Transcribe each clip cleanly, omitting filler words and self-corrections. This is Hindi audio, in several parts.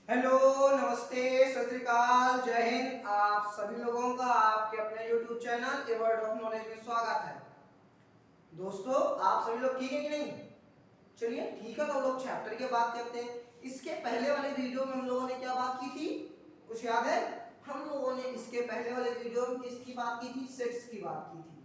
हेलो, नमस्ते, सत श्री अकाल, जय हिंद। आप सभी लोगों का आपके अपने YouTube channel a word of knowledge में स्वागत है। दोस्तों, आप सभी लोग ठीक है कि नहीं? चलिए ठीक है, तो हम लोग चैप्टर की बात करते हैं। इसके पहले वाले वीडियो में हम लोगों ने क्या बात की थी, कुछ याद है? हम लोगों ने इसके पहले वाले वीडियो में किसकी बात की थी? सेट्स की बात की थी।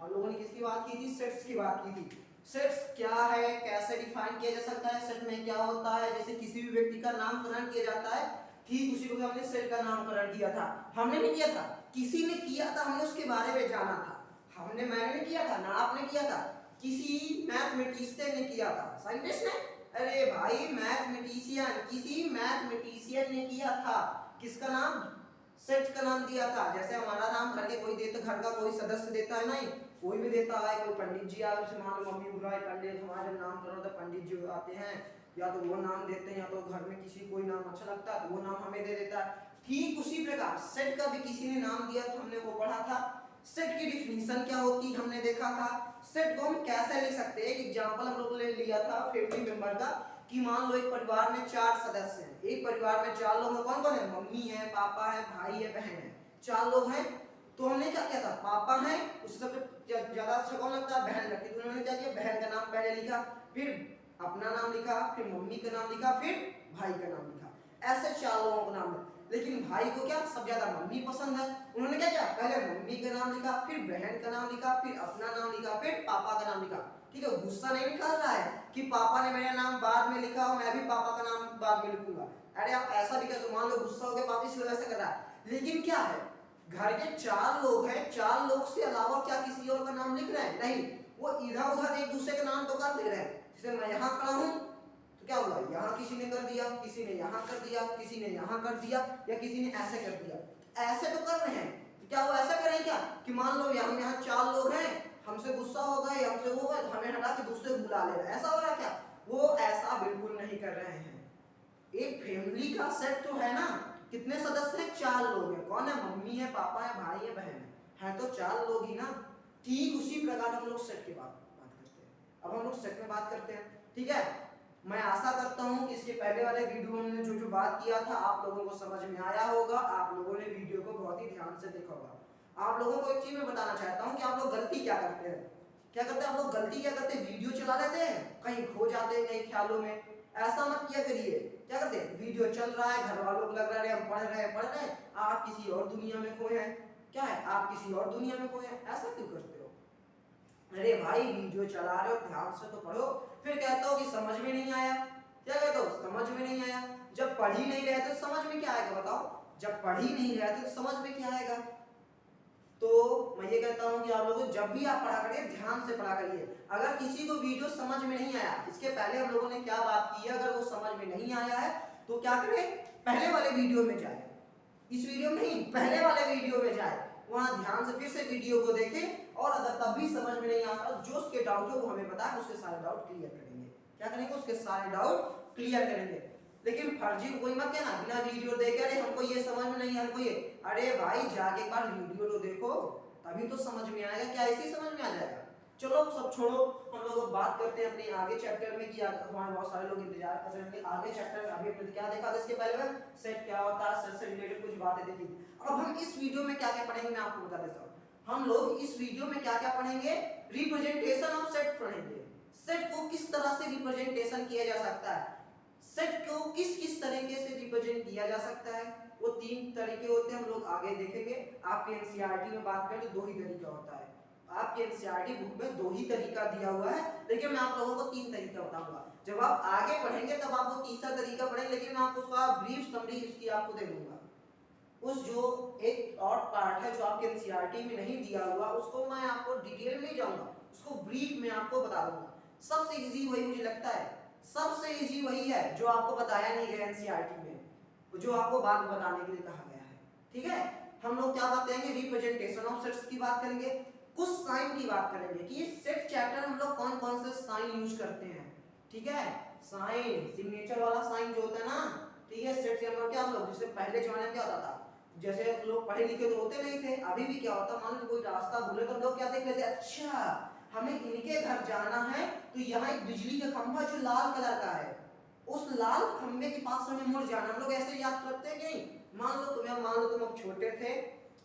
हम लोगों ने किसकी बात की थी? सेट्स की बात की थी। सेट्स क्या है, कैसे डिफाइन किया जा सकता है, सेट में क्या होता है, जैसे किसी भी व्यक्ति का नामकरण किया जाता है, ठीक उसी को हमने सेट का नामकरण किया था। हमने नहीं किया था, किसी ने किया था, हमने उसके बारे में जाना था। मैंने नहीं किया था ना, आपने किया था, किसी मैथमेटिशियन ने किया था, साइंटिस्ट ने। अरे भाई, मैथमेटिशियन, किसी मैथमेटिशियन ने किया था। किसका नाम? सेट का नाम दिया था। जैसे हमारा नाम घर के कोई देता, घर का कोई सदस्य देता है, नहीं कोई भी देता है, कोई पंडित जी आए, मान लो मम्मी बुलाए पंडित, हमारे नाम करो तो पंडित जी आते हैं, या तो वो नाम देते हैं, या तो घर में किसी कोई नाम अच्छा लगता है तो वो नाम हमें दे देता है। ठीक उसी प्रकार सेट का भी किसी ने नाम दिया तो हमने वो पढ़ा था। सेट की डिफिनीशन क्या होती है हमने देखा था। सेट को हम कैसे ले सकते हैं, एक एग्जांपल हम लोग ने लिया था फैमिली मेंबर का, कि मान लो एक परिवार में 4 सदस्य हैं। एक परिवार में 4 लोग हैं, कौन कौन है? मम्मी है, पापा है, भाई है, बहन है, 4 लोग हैं। तो हमने क्या किया था, पापा है, उससे सबसे ज्यादा अच्छा कौन लगता है? बहन लगती है। तो उन्होंने क्या किया, बहन का नाम पहले लिखा, फिर अपना नाम लिखा, फिर मम्मी का नाम लिखा, फिर भाई का नाम लिखा। ऐसे 4 लोगों का नाम है। लेकिन भाई को क्या सबसे ज्यादा मम्मी पसंद है, उन्होंने क्या किया, पहले मम्मी का नाम लिखा, फिर बहन का नाम लिखा, फिर अपना नाम लिखा, फिर पापा का नाम लिखा। ठीक है, गुस्सा नहीं निकाल रहा है कि पापा ने मेरा नाम बाद में लिखा और मैं भी पापा का नाम बाद में लिखूंगा। अरे आप ऐसा भी कैसे, मान लो गुस्सा हो गया वापिस वैसा कर रहा है। लेकिन क्या है, घर के 4 लोग हैं, 4 लोग से अलावा क्या किसी और का नाम लिख रहे हैं? नहीं, वो इधर उधर एक दूसरे का नाम तो कर दे रहे हैं। जैसे मैं यहाँ खड़ा हूँ तो क्या हुआ, यहाँ किसी ने कर दिया, किसी ने यहाँ कर दिया, किसी ने यहाँ कर दिया, या किसी ने ऐसे कर दिया। ऐसे तो कर रहे हैं, तो क्या वो ऐसा करें क्या कि मान लो हम यहाँ 4 लोग हैं, हमसे गुस्सा हो गए, हमसे वो गए, हमें हटा के दूसरे को बुला ले रहे हैं, ऐसा हो रहा है क्या? वो ऐसा बिल्कुल नहीं कर रहे हैं। एक फैमिली का सेट तो है ना, कितने सदस्य हैं? 4 लोग हैं। कौन है? मम्मी है, पापा है, भाई है, बहन है तो 4 लोग ही ना। ठीक उसी प्रकार हम लोग सेट की बात करते हैं। अब हम लोग सेट में बात करते हैं, ठीक है। मैं आशा करता हूं कि इसके पहले वाले वीडियो में जो जो बात किया था आप लोगों को समझ में आया होगा, आप लोगों ने वीडियो को बहुत ही ध्यान से देखा होगा। आप लोगों को एक चीज मैं बताना चाहता हूं कि आप लोग गलती क्या करते हैं। क्या करते हैं आप लोग? गलती क्या करते हैं, वीडियो चला लेते हैं, कहीं खो जाते हैं कहीं ख्यालों में। ऐसा मत किया करिए। क्या करते हैं, वीडियो चल रहा है, घर वालों को लग रहा है हम पढ़ रहे हैं, आप किसी और दुनिया में खोए हैं। क्या है, आप किसी और दुनिया में खोए हैं, ऐसा क्यों करते हो? अरे भाई, वीडियो चला रहे हो, ध्यान से तो पढ़ो। फिर कहते हो कि समझ में नहीं आया। क्या कहते हो? समझ में नहीं आया। जब पढ़ ही नहीं रहे थे तो समझ में क्या आएगा बताओ? जब पढ़ ही नहीं रहे थे तो समझ में क्या आएगा? तो मैं ये कहता हूं कि आप लोगों को जब भी आप पढ़ा करिए ध्यान से पढ़ा करिए। अगर किसी को वीडियो समझ में नहीं आया, इसके पहले हम लोगों ने क्या बात की है, अगर वो समझ में नहीं आया है तो क्या करें, पहले वाले वीडियो में जाए। इस वीडियो में नहीं, पहले वाले वीडियो में जाए, वहां ध्यान से फिर से वीडियो को देखें, और अगर तब भी समझ में नहीं आता, जो उसके डाउट है वो हमें बताए, उसके सारे डाउट क्लियर करेंगे। क्या करेंगे? उसके सारे डाउट क्लियर करेंगे। लेकिन फर्जी कोई मत कहना, बिना वीडियो देखे अरे हमको ये समझ में नहीं, हमको ये। अरे भाई, जाके एक बार वीडियो तो देखो, तभी तो समझ में आएगा। क्या ऐसे ही समझ में आ जाएगा? चलो सब छोड़ो, हम लोग बात करते हैं अपने आगे चैप्टर में, कि हमारे बहुत सारे लोग इंतजार कर रहे हैं आगे चैप्टर। अभी अपने क्या देखा था इसके पहले में, सेट क्या होता है, सेट से रिलेटेड कुछ बातें देखी। अब हम इस वीडियो में क्या क्या पढ़ेंगे मैं आपको बता देता हूँ। हम लोग इस वीडियो में क्या क्या पढ़ेंगे, रिप्रेजेंटेशन ऑफ सेट पढ़ेंगे। सेट को किस तरह से रिप्रेजेंटेशन किया जा सकता है, सेट को किस किस तरीके से रिप्रेजेंट किया जा सकता है, वो 3 तरीके होते हैं, हम लोग आगे देखेंगे। आपके एनसीईआरटी में बात करें तो 2 ही तरीका होता है। आपके एनसीईआरटी बुक में 2 ही तरीका दिया हुआ है, लेकिन मैं आप लोगों को 3 तरीका बताऊंगा। जब आप आगे पढ़ेंगे तब आप वो तीसरा तरीका पढ़ेंगे, लेकिन मैं आपको उसका ब्रीफ समरी उसकी आपको दे दूंगा। उस जो एक और पार्ट है जो आपके एनसीईआरटी में नहीं दिया हुआ, उसको मैं आपको डिटेल में नहीं जाऊंगा, उसको ब्रीफ में आपको बता दूंगा। सबसे इजी वही मुझे लगता है, सबसे इजी वही है जो आपको बताया नहीं गया एनसीईआरटी में, जो आपको बाद में बताने के लिए कहा गया है। ठीक है, हम लोग क्या बात करेंगे, रिप्रेजेंटेशन ऑफ सेट्स की बात करेंगे, कुछ साइन की बात करेंगे कि ये सेट चैप्टर हम लोग कौन कौन से साइन यूज करते हैं। ठीक है, साइन, सिग्नेचर वाला साइन जो होता है ना, ठीक है, सेट से हम लोग क्या, हम लोग जैसे पहले जमाने में क्या होता था, जैसे लोग पढ़े लिखे तो होते नहीं थे, अभी भी क्या होता, मान लो कोई रास्ता भूले तो हम लोग क्या देख लेते, अच्छा हमें इनके घर जाना है तो यहाँ एक बिजली का खंभा जो लाल कलर का है, उस लाल खंबे के पास हमें मुड़ जाना। हम लोग ऐसे याद करते हैं कि नहीं? मान लो तुम अब छोटे थे,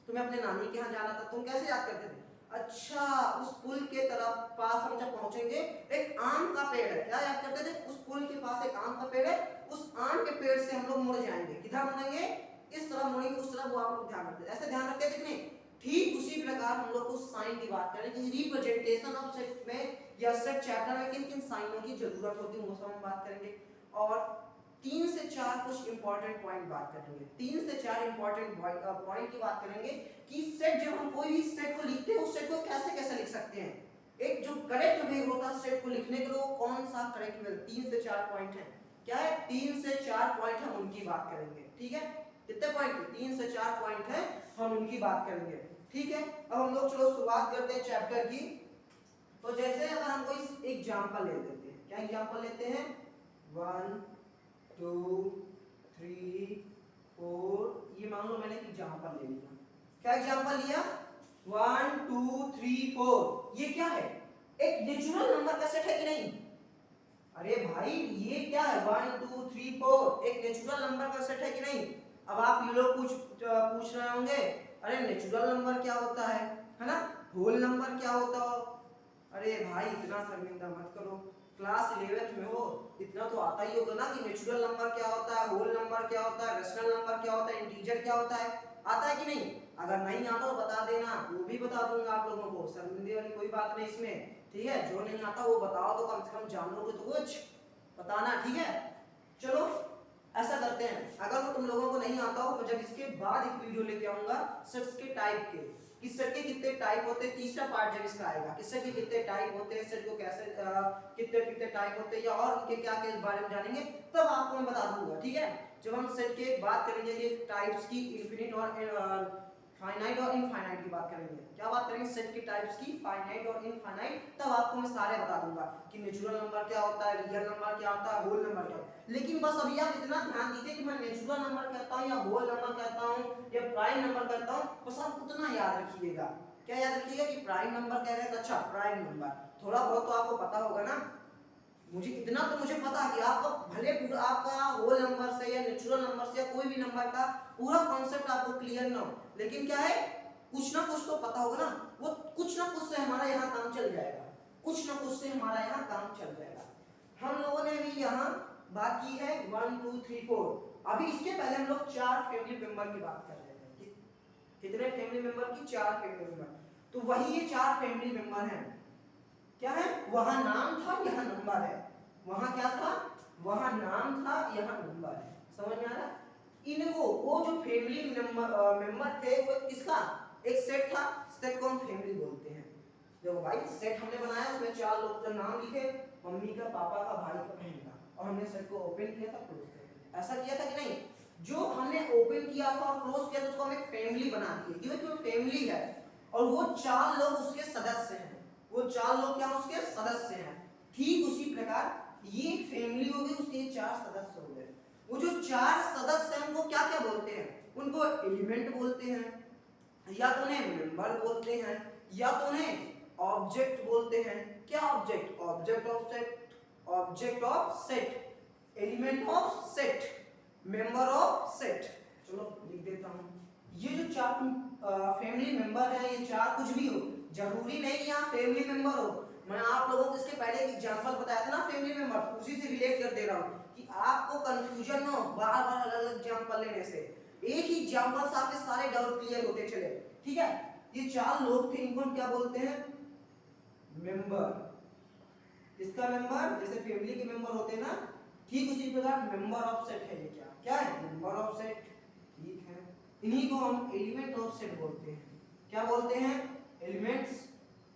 तुम्हें अपने नानी के यहाँ जाना था, तुम कैसे याद करते थे? अच्छा, उस पुल के तरफ पास हम जब पहुंचेंगे एक आम का पेड़ है, क्या याद करते थे? उस पुल के पास एक आम का पेड़ है, उस आम के पेड़ से हम लोग मुड़ जाएंगे। किधर मुड़ेंगे? इस तरफ मुड़ेंगे, उस तरफ। वो आप लोग ध्यान रखते थे, ऐसे ध्यान रखते थे कि नहीं? ठीक उसी प्रकार हम लोग उस साइन की बात करें कि रिप्रेजेंटेशन ऑफ सेट में या सेट चैप्टर में किन किन साइनों की जरूरत होती है वो सब हम बात करेंगे। और 3 से 4 कुछ इंपॉर्टेंट पॉइंट बात करेंगे। 3 से 4 इंपॉर्टेंट पॉइंट की बात करेंगे कि सेट, जब हम कोई भी सेट को लिखते हैं उस सेट को कैसे कैसे लिख सकते हैं। एक जो करेक्ट वे होता है सेट को लिखने के लिए, वो कौन सा करेक्ट वे? 3 से 4 पॉइंट है। क्या है? 3 से 4 पॉइंट हम उनकी बात करेंगे। ठीक है, कितने पॉइंट? 3 से 4 पॉइंट है, हम उनकी बात करेंगे। ठीक है, अब हम लोग चलो शुरुआत करते हैं चैप्टर की। तो जैसे अगर हम कोई एग्जांपल ले लेते हैं, क्या एग्जांपल लेते हैं? 1 2 3 4, ये मान लो मैंने एग्जांपल ले लिया। क्या एग्जांपल लिया? 1 2 3 4। ये क्या है? एक नेचुरल नंबर का सेट है कि नहीं? अरे भाई ये क्या है? 1 2 3 4 एक नेचुरल नंबर का सेट है कि नहीं? अब आप ये लोग पूछ रहे होंगे, अरे नेचुरल नंबर क्या होता है ना? होल नंबर क्या होता हो? अरे भाई इतना शर्मिंदा मत करो, क्लास 11th में हो, इतना तो आता ही होगा ना कि नेचुरल नंबर क्या होता है, होल नंबर क्या होता है, रेशनल नंबर क्या होता है, इंटीजर क्या होता है। आता है कि नहीं? अगर नहीं आता तो बता देना, वो भी बता दूंगा आप लोगों को, शर्मिंदे वाली कोई बात नहीं इसमें। ठीक है, जो नहीं आता वो बताओ तो कम से कम जान लोगे तो कुछ बताना। ठीक है, चलो ऐसा करते हैं, अगर वो तुम लोगों को नहीं आता हो, जब इसके बाद एक वीडियो लेके आऊंगा सेट्स के टाइप के, कि सेट के कितने टाइप होते हैं। तीसरा पार्ट जब इसका आएगा कि सेट के कितने टाइप होते हैं, सेट को कैसे कितने कितने टाइप होते हैं, या और उनके क्या क्या बारे में जानेंगे, तब आपको मैं बता दूंगा। ठीक है, जब हम सेट के बात करेंगे कि टाइप्स की, इनफिनिट और फाइनाइट और इनफाइनाइट की बात करेंगे। क्या बात करेंगे? सेट के टाइप्स की, फाइनाइट और इनफाइनाइट, तब आपको मैं सारे बता दूंगा कि नेचुरल नंबर क्या होता है, रियल नंबर क्या होता है, होल नंबर क्या होता है। लेकिन बस अभी आप इतना ध्यान दीजिए कि मैं नेचुरल नंबर कहता हूं या होल नंबर कहता हूं या प्राइम नंबर कहता हूं, बस आप उतना याद रखिएगा। क्या याद रखिएगा? कि प्राइम नंबर कह रहे हैं, अच्छा प्राइम नंबर, थोड़ा बहुत तो आपको पता होगा ना। मुझे इतना तो मुझे पता कि आपको भले पूरा आपका होल नंबर से या नेचुरल नंबर से या कोई भी नंबर का पूरा कॉन्सेप्ट आपको क्लियर ना हो, लेकिन क्या है, कुछ ना कुछ तो पता होगा ना। वो कुछ ना कुछ से हमारा यहाँ काम चल जाएगा, कुछ ना कुछ से हमारा यहाँ काम चल जाएगा। हम लोगों ने भी यहाँ बात की है 1 2 3 4। अभी इसके पहले हम लोग 4 फैमिली मेंबर की बात कर रहे थे। कितने फैमिली मेंबर की? 4 फैमिली मेंबर। तो वही ये 4 फैमिली मेंबर हैं। क्या है? वहां नाम था, यहाँ नंबर है। वहां क्या था? वहां नाम था, यहाँ नंबर है। समझ में आ रहा? इनको वो जो फैमिली मेंबर थे, वो किसका एक सेट था, सेट को हम फैमिली बोलते हैं। देखो भाई, सेट हमने बनाया, उसमें 4 लोग का नाम लिखे, मम्मी का, पापा का, भाई का, बहन का, और हमने सेट को ओपन किया था, क्लोज किया। ऐसा किया था कि नहीं? जो हमने ओपन किया था और क्लोज किया था उसको हम एक फैमिली बना दिए। क्यों? फैमिली है और वो 4 लोग उसके सदस्य हैं। वो 4 लोग क्या उसके सदस्य हैं। ठीक उसी प्रकार ये फैमिली हो गई, उसके 4 सदस्य हो गए। वो जो 4 सदस्य हैं उनको क्या क्या बोलते हैं? उनको एलिमेंट बोलते हैं, या तो उन्हें मेंबर बोलते हैं, या तो उन्हें ऑब्जेक्ट बोलते हैं। क्या object? Object of set, object of set, element of set, member of set. चलो लिख देता हूं, ये जो 4 फैमिली मेंबर है, ये 4 कुछ भी हो, जरूरी नहीं यहाँ फैमिली मेंबर हो। मैं आप लोगों को इसके पहले एक एग्जांपल बताया था ना फैमिली मेंबर, उसी से रिलेट कर दे रहा हूँ कि आपको कंफ्यूजन ना हो बार बार अलग अलग एग्जांपल लेने से। एक ही एग्जांपल से आपके सारे डाउट क्लियर होते चले। ठीक है, ये 4 लोग थे, इनको हम क्या बोलते हैं? मेंबर। इसका मेंबर जैसे फैमिली के मेंबर होते हैं ना, ठीक उसी प्रकार मेंबर ऑफ सेट है। ये क्या है? Member of set. ठीक है, इन्हीं को हम एलिमेंट ऑफ सेट बोलते हैं। क्या बोलते हैं? एलिमेंट्स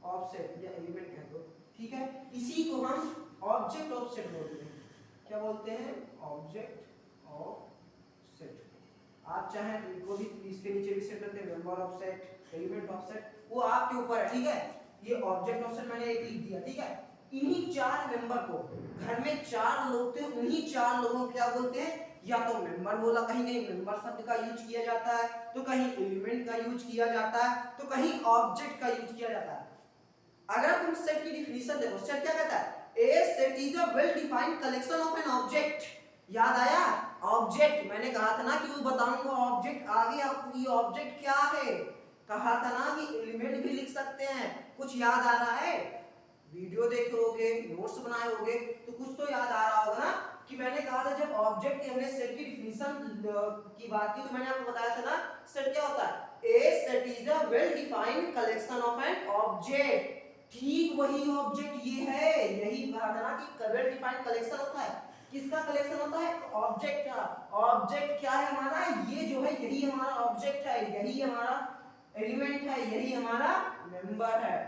ऑफ सेट या एलिमेंट कह दो। ठीक है, इसी को हम ऑब्जेक्ट ऑफ सेट बोलते हैं। क्या बोलते हैं? Object of set. आप चाहें तो इनको भी इसके नीचे भी सेट करते हैं, member of set, element of set, वो आपके ऊपर है। ठीक है, ये ऑब्जेक्ट ऑफ सेट मैंने एक लिख दिया। ठीक है, इन्हीं 4 मेंबर को, घर में 4 लोग थे, उन्हीं 4 लोगों को क्या बोलते हैं? या तो मेंबर बोला, कहीं कहीं मेंबर शब्द का यूज किया जाता है, तो कहीं एलिमेंट का यूज किया जाता है, तो कहीं ऑब्जेक्ट का यूज किया जाता है। अगर तुम सेट की डिफिनीशन देखो, सेट क्या कहता है? A set is a well defined collection of an object. याद आया? ऑब्जेक्ट मैंने कहा था ना कि वो बताऊंगा ऑब्जेक्ट आगे आपको ये ऑब्जेक्ट क्या है। कहा था ना कि एलिमेंट भी लिख सकते हैं। कुछ याद आ रहा है? वीडियो देखे होगे, नोट्स बनाए होगे तो कुछ तो याद आ रहा होगा ना कि मैंने कहा था जब ऑब्जेक्ट की हमने सेट की डिफिनेशन की बात की तो मैंने आपको बताया था ना सेट क्या होता है? A set is a well defined collection of an object. ठीक वही ऑब्जेक्ट ये है, यही कहा था ना कि वेल डिफाइंड कलेक्शन होता है। किसका कलेक्शन होता है? ऑब्जेक्ट का। ऑब्जेक्ट क्या है हमारा? ये जो है यही हमारा ऑब्जेक्ट है, यही हमारा एलिमेंट है, यही हमारा मेंबर है।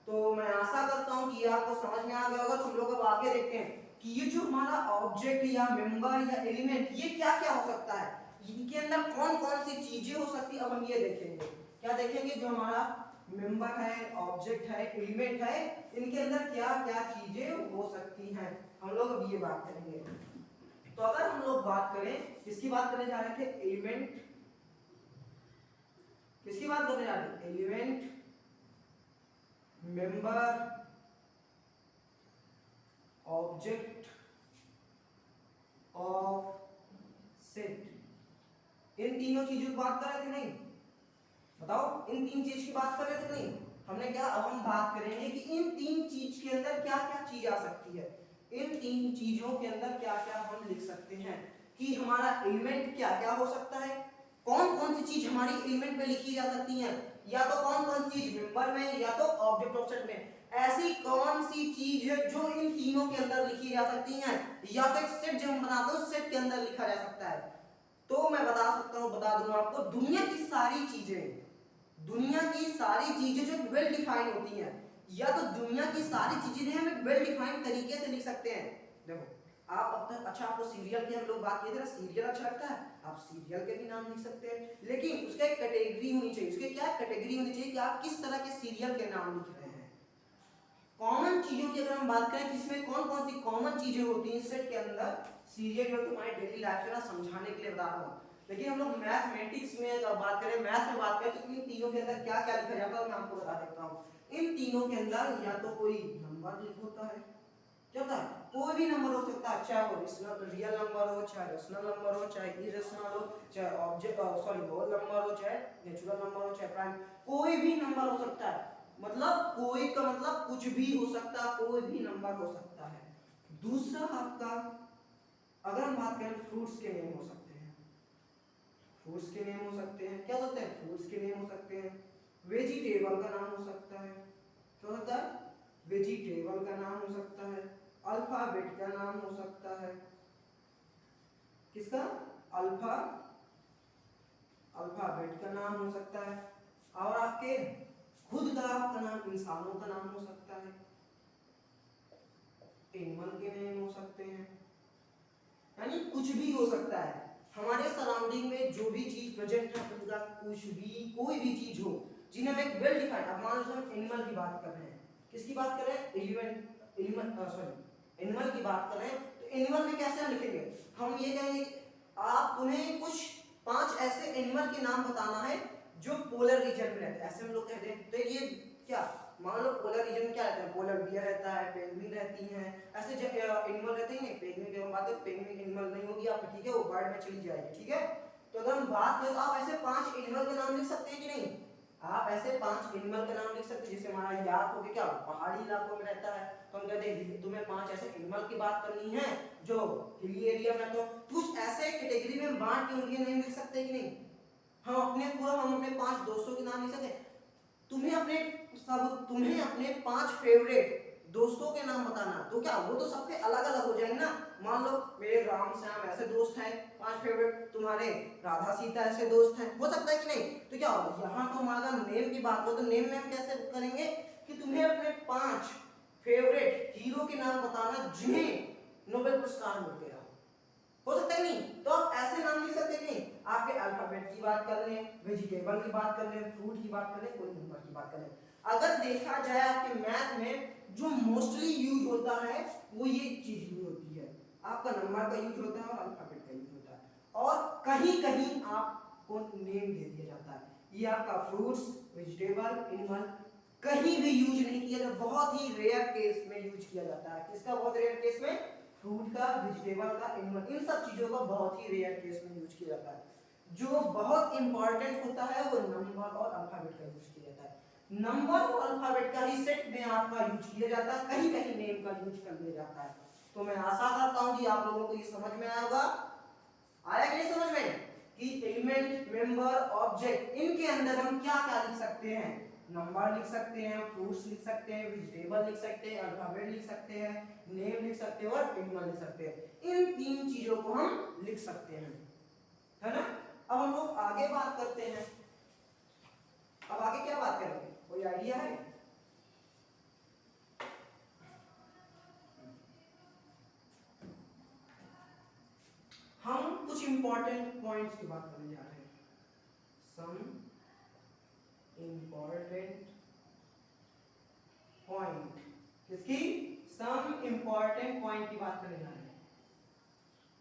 तो मैं आशा करता हूं कि आपको समझ में आ गया होगा। तुम लोग अब आगे देखते हैं कि ये जो हमारा ऑब्जेक्ट या मेंबर या एलिमेंट ये क्या क्या हो सकता है, इनके अंदर कौन कौन सी चीजें हो सकती है। अब हम ये देखेंगे, क्या देखेंगे? जो हमारा मेंबर है, ऑब्जेक्ट है, एलिमेंट है, इनके अंदर क्या क्या चीजें हो सकती हैं, हम लोग अब ये बात करेंगे। तो अगर हम लोग बात करें, किसकी बात करने जा रहे थे? एलिमेंट। किसकी बात करने जा रहे थे? एलिमेंट, मेंबर, ऑब्जेक्ट और सेट। इन तीनों चीजों की बात कर रहे थे नहीं? बताओ, इन तीन चीज की बात कर रहे थे नहीं? हमने क्या, अब हम बात करेंगे कि इन तीन चीज के अंदर क्या क्या चीज आ सकती है। इन तीन चीजों के अंदर क्या क्या हम लिख सकते हैं कि हमारा एलिमेंट क्या क्या हो सकता है, कौन कौन सी चीज हमारी एलिमेंट में लिखी जा सकती है, या तो कौन कौन सी चीज मेंबर में या तो ऑब्जेक्ट ऑफ सेट में। ऐसी कौन सी चीज है जो इन तीनों के अंदर लिखी जा सकती है, या तो एक सेट जो हम बनाते हैं सेट के अंदर लिखा जा सकता है। तो मैं बता सकता हूं, बता दूंगा आपको, दुनिया की सारी चीजें, दुनिया की सारी चीजें जो वेल डिफाइंड होती हैं, या तो दुनिया की सारी चीजें हम एक वेल डिफाइंड तरीके से लिख सकते हैं। देखो आप अब तक, अच्छा आपको सीरियल की हम लोग बात किए थे ना, सीरियल अच्छा लगता है, आप सीरियल के भी नाम लिख सकते हैं, लेकिन उसका एक कैटेगरी होनी चाहिए। उसके क्या कैटेगरी होनी चाहिए कि आप किस तरह के सीरियल के नाम लिख रहे हैं। कॉमन चीजों की अगर हम बात करें, इसमें कौन कौन सी कॉमन चीजें होती हैं सेट के अंदर, सीरियल जो तुम्हारे डेली लाइफ में ना समझाने के लिए बता रहा हूं। लेकिन हम लोग मैथमेटिक्स में अगर बात करें, मैथ में बात करें, तो इन तीनों के अंदर क्या क्या लिखा जाता है मैं आपको बता देता हूं। इन तीनों के अंदर या तो कोई नंबर लिखा होता है, क्या होता है? कोई भी नंबर हो सकता है, चाहे वो रियल नंबर हो, चाहे रेशनल नंबर हो, चाहे इरेशनल हो, चाहे ऑब्जेक्ट सॉरी होल नंबर हो, चाहे नेचुरल नंबर हो, चाहे प्राइम, कोई भी नंबर हो सकता है। मतलब कोई का मतलब कुछ भी हो सकता है, कोई भी नंबर हो सकता है। दूसरा आपका, अगर हम बात करें फ्रूट्स के नेम हो सकते हैं, फ्रूट्स के नेम हो सकते हैं, क्या होते हैं? फ्रूट्स के नेम हो सकते हैं। वेजिटेबल का नाम हो सकता है, क्या होता है? वेजिटेबल का नाम हो सकता है। अल्फाबेट का नाम हो सकता है, किसका? अल्फा, अल्फाबेट का नाम हो सकता है। और आपके खुद का आपका नाम, इंसानों का नाम हो सकता है, एनिमल के नेम हो सकते हैं, यानी कुछ भी हो सकता है। हमारे सराउंडिंग में जो भी चीज प्रेजेंट है, खुद का कुछ भी, कोई भी चीज हो जिन्हें हम एक वेल डिफाइंड, अब मान लो हम एनिमल की बात कर रहे हैं, किसकी बात कर रहे हैं? एनिमल की बात कर रहे हैं, तो एनिमल में कैसे हम लिखेंगे? हम ये कहेंगे आप तुम्हें कुछ 5 ऐसे एनिमल के नाम बताना है जो पोलर रीजन में रहते हैं, ऐसे हम लोग कहते हैं। तो ये क्या, मान लो पोलर रीजन में क्या रहता है? पोलर बियर रहता है, पेंगुइन रहती हैं, ऐसे एनिमल रहते हैं। नहीं, पेंगुइन की हम बात करें, पेंगुइन एनिमल नहीं होगी आपकी, ठीक है, वो बर्ड में चली जाएगी, ठीक है। तो अगर हम बात करें तो आप ऐसे 5 एनिमल के नाम लिख सकते हैं कि नहीं? आप ऐसे 5 एनिमल के नाम लिख सकते हैं। जैसे हमारा याक हो गया, क्या पहाड़ी इलाकों में रहता है, तो हम कहते हैं तुम्हें 5 ऐसे एनिमल की बात करनी है जो हिली एरिया में, तो कुछ ऐसे कैटेगरी में बांट के उनके नेम लिख सकते हैं कि नहीं? हम अपने 5 दोस्तों के नाम लिख सकते हैं। तुम्हें अपने 5 फेवरेट दोस्तों के नाम बताना, तो क्या वो तो सबके अलग अलग हो जाएंगे ना। मान लो मेरे राम श्याम ऐसे दोस्त हैं 5 फेवरेट, तुम्हारे राधा सीता ऐसे दोस्त हैं, हो सकता है कि नहीं? तो क्या होगा, यहाँ तो हमारा नेम की बात हो तो नेम में हम कैसे करेंगे कि तुम्हें अपने 5 फेवरेट हीरो के नाम बताना जिन्हें नोबेल पुरस्कार मिल गया, हो सकता है नहीं? तो आप ऐसे नाम लिख सकते हैं नहीं? आपके अल्फाबेट की बात कर लें, वेजिटेबल की बात कर लें, फ्रूट की बात कर लें, कोई नंबर की बात कर लें। अगर देखा जाए आपके मैथ में जो मोस्टली यूज होता है वो ये चीज यूज होती है, आपका नंबर का यूज होता है और अल्फाबेट का यूज होता है, और कहीं कहीं आपको नेम दे दिया जाता है। ये आपका फ्रूट्स, वेजिटेबल, एनिमल, कहीं भी यूज नहीं किया जाता, बहुत ही रेयर केस में यूज किया जाता है। किसका बहुत रेयर केस में? फ्रूट का, वेजिटेबल का, एनिमल, इन सब चीजों का बहुत ही रेयर केस में यूज किया जाता है। जो बहुत इंपॉर्टेंट होता है वो नंबर और अल्फाबेट का यूज किया जाता है। नंबर और अल्फाबेट का ही सेट में आपका यूज किया जाता है, कहीं कहीं नेम का यूज कर दिया जाता है। तो मैं आशा करता हूं कि आप लोगों को ये समझ में आया होगा। आया कि नहीं समझ में? कि एलिमेंट, मेंबर, ऑब्जेक्ट, इनके अंदर हम क्या क्या लिख सकते हैं? नंबर लिख सकते हैं, फ्रूट्स लिख सकते हैं, वेजिटेबल लिख सकते हैं, अल्फाबेट लिख सकते हैं, नेम लिख सकते हैं और एनिमल लिख सकते हैं। इन तीन चीजों को हम लिख सकते हैं, है ना? अब हम लोग आगे बात करते हैं। अब आगे क्या बात करेंगे, कोई आइडिया है? हम कुछ इंपॉर्टेंट पॉइंट्स की बात करने जा रहे हैं। सम इंपॉर्टेंट पॉइंट, किसकी? सम इंपॉर्टेंट पॉइंट की बात करने जा रहे हैं।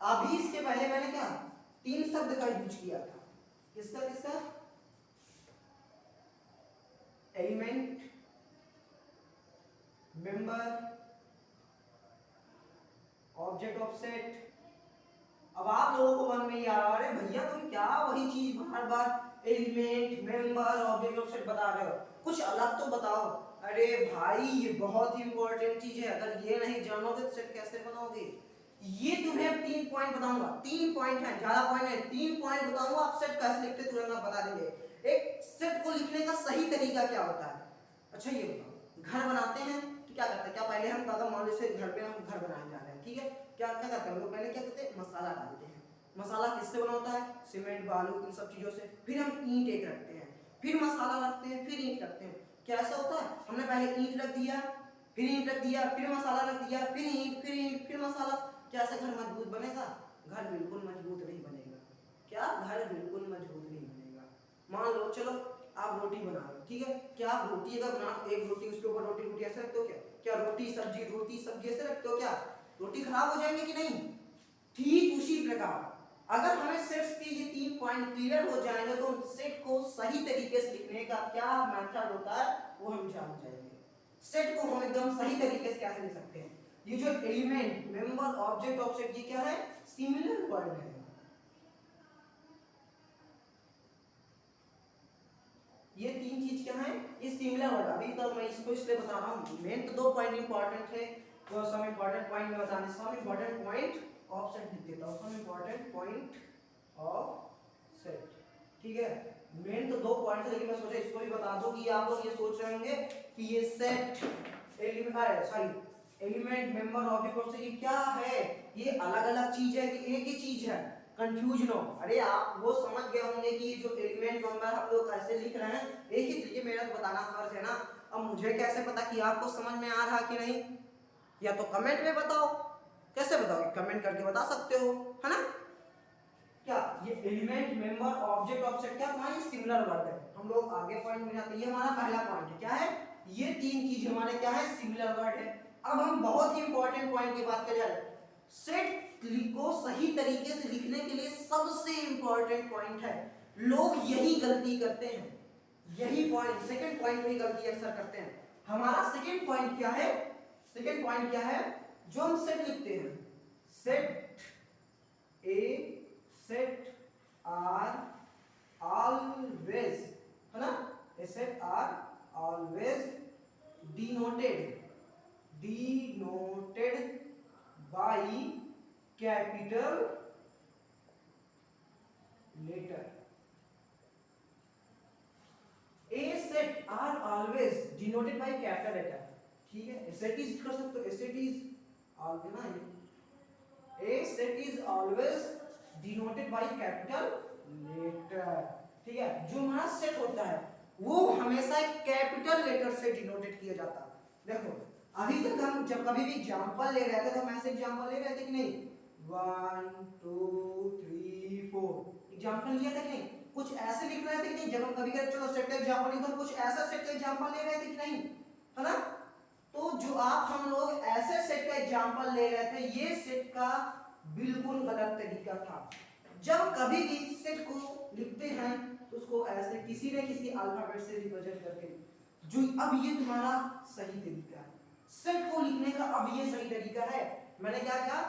अभी इसके पहले मैंने क्या तीन शब्द का यूज किया था? किसका किसका? Element, member, object of set. अब आप लोगों को मन में ये आ रहा है, भैया तुम क्या वही चीज बार बार element, member, object of set बता रहे हो, कुछ अलग तो बताओ। अरे भाई ये बहुत ही इंपॉर्टेंट चीज है, अगर ये नहीं जानोगे तो सेट कैसे बनाओगे? ये तुम्हें 3 पॉइंट बताऊंगा, 3 पॉइंट है, ज्यादा पॉइंट है, 3 पॉइंट बताऊंगा, आप सेट कैसे लिखते तुरंत आप बता देंगे। एक सेट को लिखने का सही तरीका क्या होता है? अच्छा ये बताओ, घर बनाते हैं तो क्या करते हैं? क्या पहले हम अगर मान लो से घर पे हम घर बनाने जा रहे हैं, ठीक है, क्या क्या करते हैं हम लोग? पहले क्या करते हैं? मसाला डालते हैं। मसाला किससे बना होता है? सीमेंट, बालू, इन सब चीजों से। फिर हम ईंट एक रखते हैं, फिर मसाला रखते हैं, फिर ईंट रखते हैं। कैसा होता है? हमने पहले ईंट रख दिया, फिर ईंट रख दिया, फिर मसाला रख दिया, फिर ईंट, फिर ईंट, फिर मसाला। क्या ऐसा घर मजबूत बनेगा? घर बिल्कुल मजबूत नहीं बनेगा। क्या? घर बिल्कुल मजबूत नहीं बनेगा। मान लो चलो आप रोटी बना रहे हो, ठीक है, क्या आप रोटी अगर बना एक रोटी उसके ऊपर रोटी रोटी ऐसे रखते हो क्या? क्या रोटी सब्जी ऐसे रखते हो क्या? रोटी खराब हो जाएंगे कि नहीं? ठीक उसी प्रकार अगर हमें सेट्स के ये 3 पॉइंट क्लियर हो जाएंगे तो सेट को सही तरीके से लिखने का क्या मेथड होता है वो हम जान जाएंगे। सेट को हम एकदम सही तरीके से कैसे लिख सकते हैं? ये जो element, member, object of set, ये क्या है? सिमिलर वर्ड है। ये तीन चीज क्या है? ये सिमिलर वर्ड। अभी तो मैं इसको इसलिए बता रहा हूँ, मेन तो 2 पॉइंट इंपॉर्टेंट है, तो सम इंपॉर्टेंट पॉइंट में बताने, some important point of set लिख देता हूँ, some important point of set, ठीक है। मेन तो 2 पॉइंट है, लेकिन मैं सोचा इसको भी बता दूं कि आप लोग ये सोच रहे होंगे कि ये set element, member, object of set ये क्या है? ये अलग अलग चीज है कि एक ही चीज है? कंफ्यूजन हो। अरे आप वो समझ गए होंगे कि जो एलिमेंट, मेंबर हम लोग ऐसे लिख रहे हैं एक ही तरीके, मेरा तो बताना फर्ज है ना। अब मुझे कैसे पता कि आपको समझ में आ रहा कि नहीं? या तो कमेंट में बताओ। कैसे बताओ? कमेंट करके बता सकते हो, है ना? क्या ये element, member, object of set क्या तुम्हारी सिमिलर वर्ड है? हम लोग आगे पॉइंट में जाते हैं। ये हमारा पहला पॉइंट है, क्या है? ये तीन चीज हमारे क्या है? सिमिलर वर्ड है। अब हम बहुत ही इंपॉर्टेंट पॉइंट की बात कर जा रहे हैं। सेट को सही तरीके से लिखने के लिए सबसे इंपॉर्टेंट पॉइंट है, लोग यही गलती करते हैं, यही पॉइंट, सेकंड पॉइंट में गलती अक्सर करते हैं। हमारा सेकंड पॉइंट क्या है? सेकंड पॉइंट क्या है? जो हम सेट लिखते हैं, set A set are always, है ना? A set are always denoted by capital letter. A set are always denoted by capital letter, ठीक है। A set is कर सकते हो, A set is always ना, A set is always denoted by capital letter, ठीक है। जो हमारा सेट होता है वो हमेशा एक कैपिटल लेटर से डिनोटेड किया जाता है। देखो अभी तक हम जब कभी भी एग्जांपल ले रहे थे तो हम ऐसे एग्जांपल ले रहे थे कि नहीं? 1 2 3 4 एग्जांपल लिया था कि नहीं? कुछ ऐसे लिख रहे थे कि नहीं? जब हम कभी कभी चलो सेट का एग्जांपल नहीं तो कुछ ऐसा सेट का एग्जांपल ले रहे थे कि नहीं, है ना? तो जो आप हम लोग ऐसे सेट का एग्जांपल ले रहे थे, ये सेट का बिल्कुल गलत तरीका था। जब कभी भी सेट को लिखते हैं तो उसको ऐसे किसी न किसी अल्फाबेट से रिप्रेजेंट करके जो अब ये तुम्हारा सही तरीका है सेट को लिखने का। अब ये सही तरीका है। मैंने क्या कहा,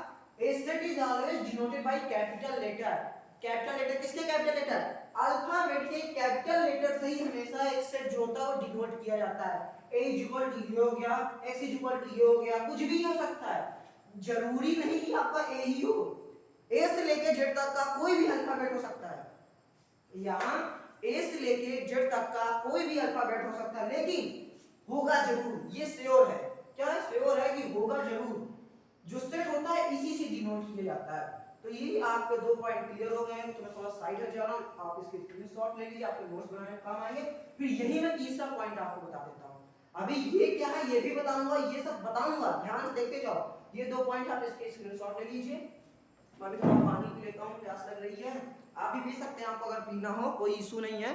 a set is always denoted by capital letter. Capital letter किसके कैपिटल लेटर, अल्फाबेट के कैपिटल लेटर से ही हमेशा एक सेट जो होता है वो डिनोट किया जाता है। ए इज इक्वल टू ये हो गया, एक्स इज इक्वल टू ये हो गया, कुछ भी हो सकता है, जरूरी नहीं कि आपका ए ही हो। ए से लेके जेड तक का कोई भी अल्फाबेट हो सकता है, यहाँ ए से लेके जेड तक का कोई भी अल्फाबेट हो सकता है, लेकिन होगा जरूर, ये श्योर है। क्या है, श्योर है कि होगा जरूर। जो सेट होता है इसी से डिनोट किया जाता है। तो ये आपके 2 पॉइंट क्लियर हो गए। तो मैं थोड़ा साइड हट जा रहा हूं, आप इसके स्क्रीनशॉट ले लीजिए, आपके नोट्स बनाने में काम आएंगे। फिर यही मैं तीसरा पॉइंट आपको बता देता हूं। अभी ये क्या है ये भी बताऊंगा, ये सब बताऊंगा, ध्यान से देखते जाओ। ये 2 पॉइंट आप इसके स्क्रीनशॉट ले लीजिए। मैं अभी थोड़ा पानी पी लेता हूं, प्यास लग रही है। आप भी पी सकते हैं, आपको अगर पीना हो कोई इशू नहीं है।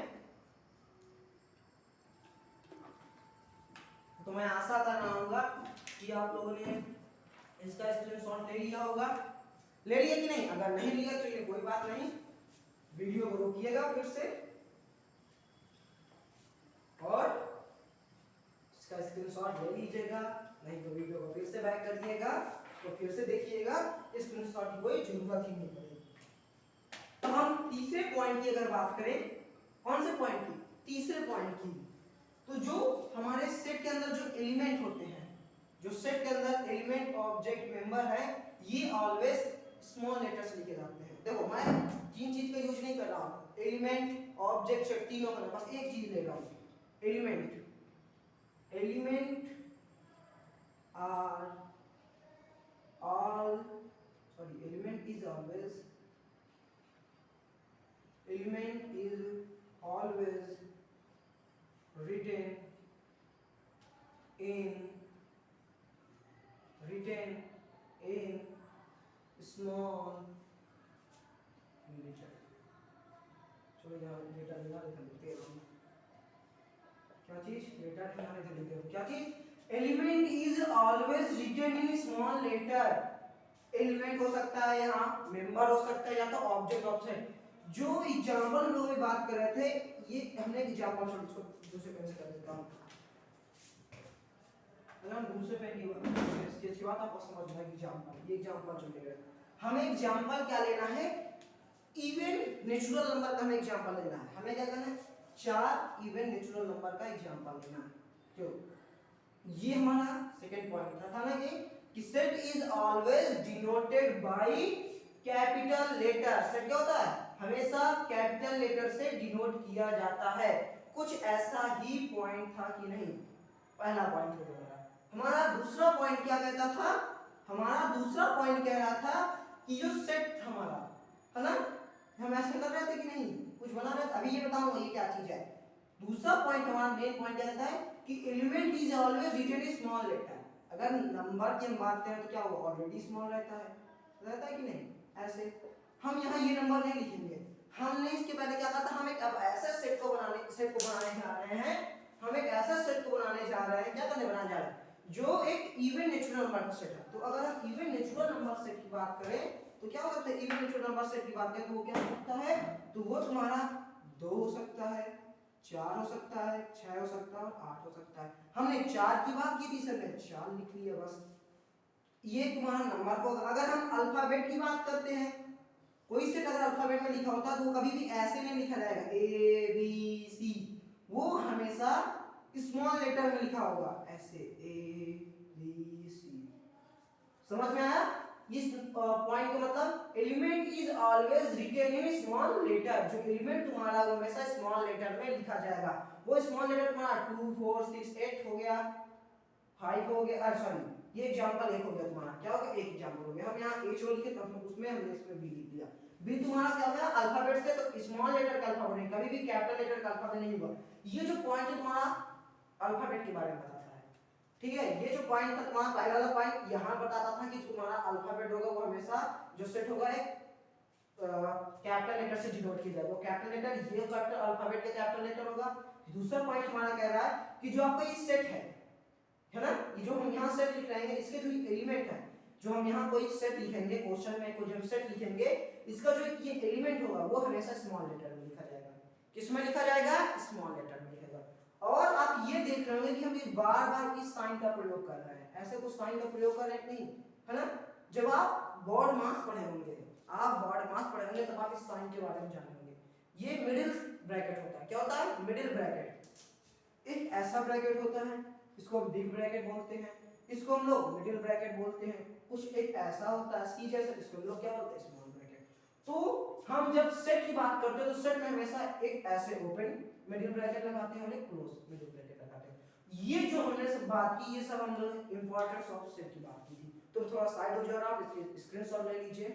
तो मैं आशा कर रहा हूँ कि आप लोगों ने इसका स्क्रीनशॉट ले लिया होगा। ले लिया कि नहीं? अगर नहीं लिया तो ये कोई बात नहीं, वीडियो को रोकिएगा फिर से और इसका स्क्रीनशॉट ले लीजिएगा, नहीं तो वीडियो को फिर से बैक कर दिएगा, तो फिर से देखिएगा, स्क्रीनशॉट की कोई जरूरत ही नहीं पड़ेगी। तो हम तीसरे पॉइंट की अगर बात करें, कौन से पॉइंट की? तीसरे पॉइंट की। तो जो हमारे सेट के अंदर जो एलिमेंट होते हैं, जो सेट के अंदर एलिमेंट ऑब्जेक्ट मेंबर है, ये ऑलवेज स्मॉल लेटर से लिखे जाते हैं। देखो मैं 3 चीज का यूज नहीं कर रहा हूं, एलिमेंट ऑब्जेक्ट सेट तीनों का, बस एक चीज ले रहा हूं, element. Element are all sorry element is always written in small letter। चलो यहाँ लेटर लिखा लिखते हैं, क्या चीज लेटर यहाँ लिखते हैं, क्या चीज, element is always written in small letter. Element हो सकता है, यहाँ मेंबर हो सकता है, या तो ऑब्जेक्ट ऑब्जेक्ट। जो एग्जांपल हम लोग बात कर रहे थे, ये हमने एग्जांपल छोड़ दूसरे पेन से कर देता हूं, अगर दूसरे पेन की इसकी बात आपको समझ में आएगी। एग्जांपल, ये एग्जांपल जो ले रहे हैं, हमें एग्जांपल क्या लेना है, इवन नेचुरल नंबर का हमें एग्जांपल लेना है। हमें क्या करना है, 4 इवन नेचुरल नंबर का एग्जांपल लेना है। क्यों, ये हमारा सेकंड पॉइंट था ना कि set is always denoted by capital letter. Set क्या होता है, हमेशा कैपिटल लेटर से डिनोट किया जाता है। कुछ ऐसा ही पॉइंट था कि नहीं, पहला पॉइंट हो गया। हमारा दूसरा पॉइंट क्या कहता था, हमारा दूसरा पॉइंट कह रहा था कि जो सेट हमारा है ना, हम ऐसे कर रहे थे कि नहीं, कुछ बना रहे थे, अभी ये बताऊंगा ये क्या चीज है। दूसरा पॉइंट हमारा मेन पॉइंट क्या कहता है कि element is always written in small letter. अगर नंबर की हम बात करें तो क्या होगा, ऑलरेडी स्मॉल रहता है कि नहीं। ऐसे हम यहाँ ये नंबर नहीं लिखेंगे, हमने इसके पहले क्या कहा था, हम एक अब ऐसा सेट को बनाने जा रहे हैं, हम एक ऐसा सेट को बनाने जा रहे हैं, क्या करने बनाने जा रहे हैं, जो एक इवन नेचुरल नंबर का सेट है। तो अगर हम इवन नेचुरल नंबर सेट की बात करें तो क्या हो सकता है, इवन नेचुरल नंबर सेट की बात करें तो वो क्या हो सकता है, तो वो तुम्हारा 2 हो सकता है, 4 हो सकता है, 6 हो सकता है और 8 हो सकता है। हमने 4 की बात की थी, सर ने 4 लिख लिया बस। ये तुम्हारा नंबर को, अगर हम अल्फाबेट की बात करते हैं, कोई सेट अगर अल्फाबेट में लिखा होता है तो वो कभी भी ऐसे नहीं लिखा जाएगा ए बी सी, वो हमेशा स्मॉल लेटर में लिखा होगा, ऐसे ए बी सी। समझ में आया इस पॉइंट का मतलब, element is always written in small letter. जो एलिमेंट तुम्हारा हमेशा स्मॉल लेटर में लिखा जाएगा, वो स्मॉल लेटर तुम्हारा 2 4 6 8 हो गया, 5 हो गया, सॉरी ये एग्जांपल 1 हो गया तुम्हारा, क्या हो गया, एक एग्जांपल हो गया। हम यहाँ ए छोड़ के तब उसमें हमने इसमें बी लिख दिया। बी तुम्हारा क्या होगा, अल्फाबेट से, तो स्मॉल लेटर का अल्फाबेट नहीं, कभी भी कैपिटल लेटर का अल्फाबेट नहीं होगा। ये जो पॉइंट है तुम्हारा अल्फाबेट के बारे में बताता है, ठीक है। ये जो पॉइंट था तुम्हारा पहला वाला पॉइंट, यहाँ बताता था कि तुम्हारा अल्फाबेट होगा वो हमेशा जो सेट होगा एक कैपिटल लेटर से डिनोट किया जाएगा। वो कैपिटल लेटर, ये कैपिटल अल्फाबेट का कैपिटल लेटर होगा। दूसरा पॉइंट हमारा कह रहा है कि जो आपका ये सेट है ना, ये जो हम यहाँ सेट लिख रहे हैं, इसके जो एलिमेंट है, जो हम यहाँ कोई सेट लिखेंगे, क्वेश्चन में कोई जो सेट लिखेंगे, इसका जो ये एलिमेंट होगा वो हमेशा स्मॉल लेटर में लिखा जाएगा। किसमें लिखा जाएगा, स्मॉल लेटर में लिखा जाएगा। और आप ये देख रहे होंगे कि हम ये बार बार इस साइन का प्रयोग कर रहे हैं, ऐसे कुछ साइन का प्रयोग कर रहे हैं नहीं, है ना। जब आप बॉड मास पढ़े होंगे, आप बॉड मास पढ़े होंगे तब आप इस साइन के बारे में जाने होंगे। ये मिडिल ब्रैकेट होता है, क्या होता है, मिडिल ब्रैकेट। एक ऐसा ब्रैकेट होता है, इसको हम बिग ब्रैकेट बोलते हैं, इसको हम लोग मिडिल ब्रैकेट बोलते हैं। कुछ एक ऐसा होता है सी जैसा, इसको हम लोग क्या बोलते हैं, स्मॉल ब्रैकेट। तो हम जब सेट की बात करते हैं तो सेट में हमेशा एक ऐसे ओपन मिडिल ब्रैकेट लगाते हैं और एक क्लोज मिडिल ब्रैकेट लगाते हैं। ये जो हमने सब बात की, ये सब हम लोग इंपॉर्टेंस ऑफ सेट की बात की थी। तो थोड़ा साइड हो जाओ, आप इसके स्क्रीनशॉट ले लीजिए।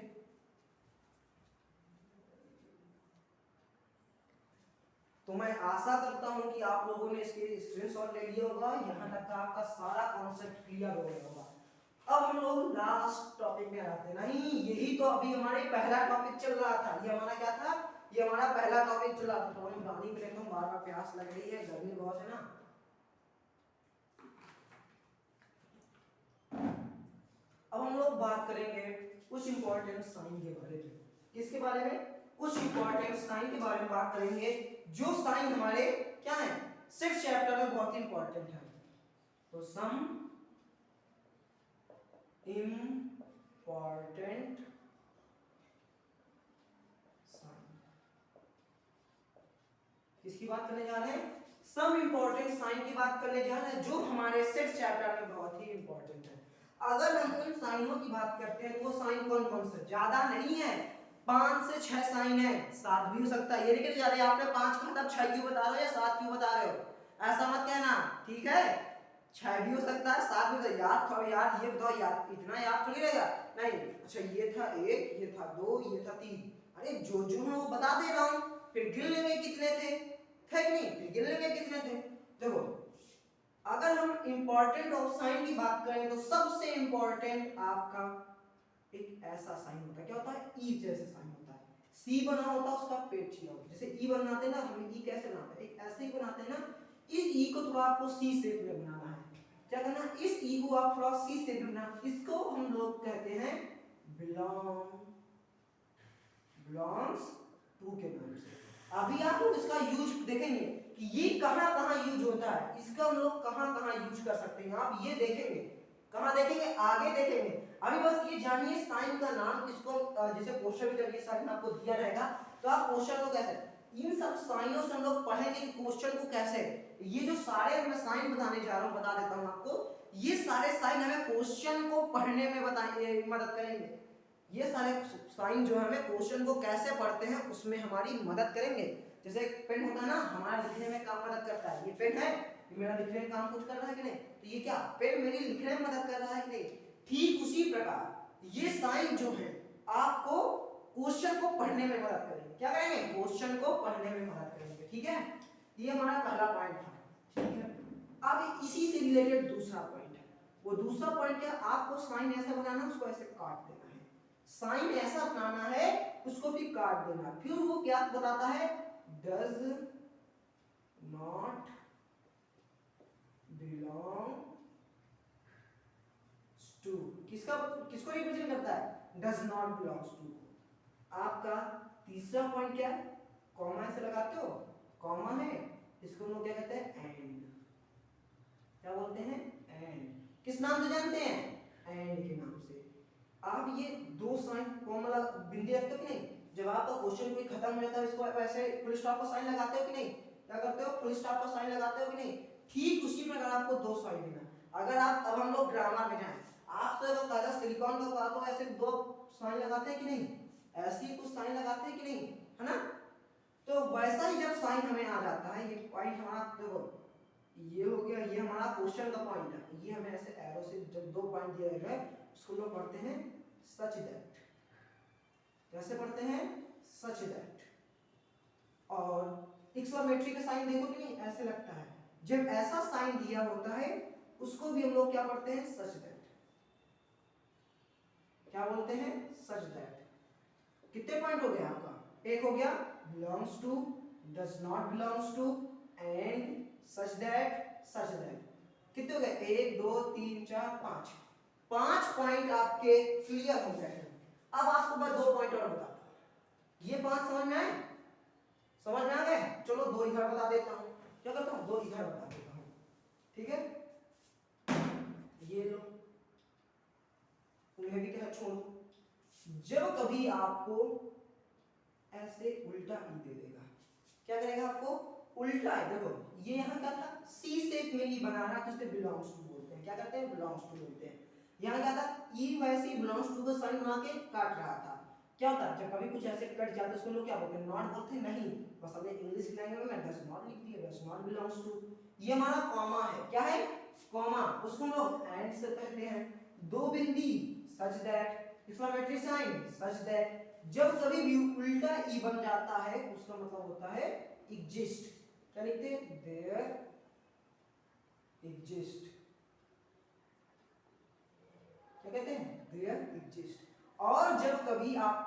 तो मैं आशा करता हूं कि आप लोगों ने इसके स्क्रीनशॉट ले लिया होगा, यहां तक का आपका सारा कॉन्सेप्ट क्लियर हो गया होगा। अब हम लोग लास्ट टॉपिक में आते हैं। नहीं, यही तो अभी हमारे पहला टॉपिक चल रहा था। ये हमारा क्या था, ये हमारा पहला टॉपिक चल रहा था। तो हम पानी पी लेता हूं, बार बार प्यास लग रही है, गर्मी बहुत है ना। अब हम लोग बात करेंगे कुछ इंपॉर्टेंट साइन के बारे में। किसके बारे में, कुछ इंपॉर्टेंट साइन के बारे में बात करेंगे, जो साइन हमारे क्या है, 6th चैप्टर में बहुत इंपॉर्टेंट है। तो सम इम्पॉर्टेंट साइन, किसकी बात करने जा रहे हैं, सम इम्पॉर्टेंट साइन की बात करने जा रहे हैं, जो हमारे 6th चैप्टर में बहुत ही इंपॉर्टेंट है। अगर हम उन साइनों की बात करते हैं तो वो साइन कौन कौन से, ज्यादा नहीं है, 5 से 6 साइन है, 7 भी हो सकता है। ये नहीं जा रहे आपने 5 कहा तब 6 क्यों बता रहे हो या 7 क्यों बता रहे हो, ऐसा मत कहना, ठीक है। 6 भी हो सकता है, 7 भी हो सकता है। याद था यार, ये बताओ याद, इतना याद थोड़ी रहेगा, नहीं। अच्छा ये था 1, ये था 2, ये था 3, अरे जो जो मैं वो बता दे रहा हूं, फिर गिन लेंगे कितने थे, है कि नहीं, फिर गिन लेंगे कितने थे। देखो अगर हम इंपॉर्टेंट ऑफ साइन की बात करें तो सबसे इंपॉर्टेंट आपका एक ऐसा साइन होता है, क्या होता है, ई जैसे साइन होता है। सी बना होता है, उसका पेट छिला होता है। जैसे ई बनाते हैं ना, हम ई कैसे बनाते हैं, एक ऐसे ही बनाते हैं ना। इस ई को थोड़ा आपको सी शेप में बनाना है, क्या करना, इस ई को आप थोड़ा सी शेप में बनाना। इसको हम लोग कहते हैं बिलोंग्स टू के नाम से। अभी आप लोग इसका यूज देखेंगे कि ये कहां-कहां यूज होता है, इसका हम लोग कहां-कहां यूज कर सकते हैं, आप ये देखेंगे। कहां देखेंगे, आगे देखेंगे। अभी बस ये जानिए साइन का नाम किसको, जैसे क्वेश्चन में जब ये साइन आपको दिया रहेगा तो आप क्वेश्चन को कैसे, इन सब साइनों से हम लोग पढ़ेंगे कि क्वेश्चन को कैसे, ये जो सारे मैं साइन बताने जा रहा हूं, बता देता हूं आपको, ये सारे साइन हमें क्वेश्चन को पढ़ने में बताएंगे, मदद करेंगे। ये सारे साइन जो हमें क्वेश्चन को कैसे पढ़ते हैं उसमें हमारी मदद करेंगे। जैसे एक पेन होता है ना, हमारा लिखने में काम मदद करता है, ये पेन है, ये मेरा लिखने में काम कुछ कर रहा है कि नहीं, तो ये क्या, पेन मेरी लिखने में मदद कर रहा है कि नहीं। ठीक उसी प्रकार ये साइन जो है आपको क्वेश्चन को पढ़ने में मदद करेंगे। क्या करेंगे, क्वेश्चन को पढ़ने में मदद करेंगे, ठीक है। ये हमारा पहला पॉइंट था, ठीक है। अब इसी से रिलेटेड दूसरा पॉइंट है। वो दूसरा पॉइंट क्या, आपको साइन ऐसा बनाना, उसको ऐसे काट देना है। साइन ऐसा बनाना है, उसको फिर काट देना। फिर वो क्या बताता है, डज नॉट बिलोंग टू, किसका, किसको रिप्रेजेंट करता है, डज नॉट बिलोंग्स टू। आपका तीसरा पॉइंट क्या है, कॉमा ऐसे लगाते हो, कॉमा है, इसको हम लोग क्या कहते हैं, एंड, क्या बोलते हैं, एंड। किस नाम से जानते हैं, एंड के नाम से। आप ये दो साइन कॉमा बिंदी रखते हो कि नहीं, जब आपका क्वेश्चन कोई खत्म हो जाता है इसको ऐसे फुल स्टॉप का साइन लगाते हो कि नहीं, क्या करते हो, फुल स्टॉप का साइन लगाते हो कि नहीं। ठीक उसी प्रकार आपको दो साइन देना। अगर आप, अब हम लोग ग्रामर में जाएं, आप तो कागज सिलिकॉन का तो ऐसे दो साइन लगाते हैं कि नहीं, ऐसे ही कुछ साइन लगाते हैं कि नहीं, है ना। तो वैसा ही जब साइन हमें आ जाता है, ये पॉइंट हमारा देखो, ये हो गया, ये हमारा क्वेश्चन का पॉइंट है। ये हमें ऐसे एरो से जब दो पॉइंट दिया गया है, उसको लोग पढ़ते हैं सच दैट। कैसे पढ़ते हैं, सच दैट। और एक्सक्लेमेटरी का साइन देखो कि नहीं, ऐसे लगता है। जब ऐसा साइन दिया होता है उसको भी हम लोग क्या पढ़ते हैं, सच दैट। क्या बोलते हैं, सच दैट। कितने पॉइंट हो गए आपका, एक हो गया belongs to, does not belongs to, and such that, such that. कितने हो गए, 1 2 3 4 5, 5 पॉइंट आपके क्लियर हो गए हैं। अब आपको मैं 2 पॉइंट और बताता हूं, ये 5 समझ में आए, समझ में आ गए। चलो 2 इधर बता देता हूं। क्या करता हूँ, दो इधर बता देता हूँ, ठीक है। ये लो, उन्हें भी क्या छोड़ो। जब कभी आपको ऐसे उल्टा ई दे देगा, क्या करेगा आपको, उल्टा है। देखो ये यहाँ क्या था, सी शेप में ई बना रहा, तो इसे बिलोंग्स टू बोलते हैं, क्या कहते हैं, बिलोंग्स टू बोलते हैं। यहाँ क्या था, ई वैसे ही बिलोंग्स टू का साइन बना के काट रहा था। क्या होता है जब कभी कुछ ऐसे कट जाता है उसको लोग क्या बोलते हैं, नॉट बोलते हैं, नहीं, बस हमने इंग्लिश लैंग्वेज में डज नॉट लिख दिया, डज नॉट बिलोंग्स टू। ये हमारा कॉमा है, क्या है, कॉमा, उसको हम लोग एंड से कहते हैं। दो बिंदी such that, exclamatory sign such that. जब कभी भी उल्टा ई बन जाता है उसका मतलब होता है एग्जिस्ट। क्या लिखते हैं, देयर एग्जिस्ट, क्या कहते हैं, देयर एग्जिस्ट। और जब कभी आप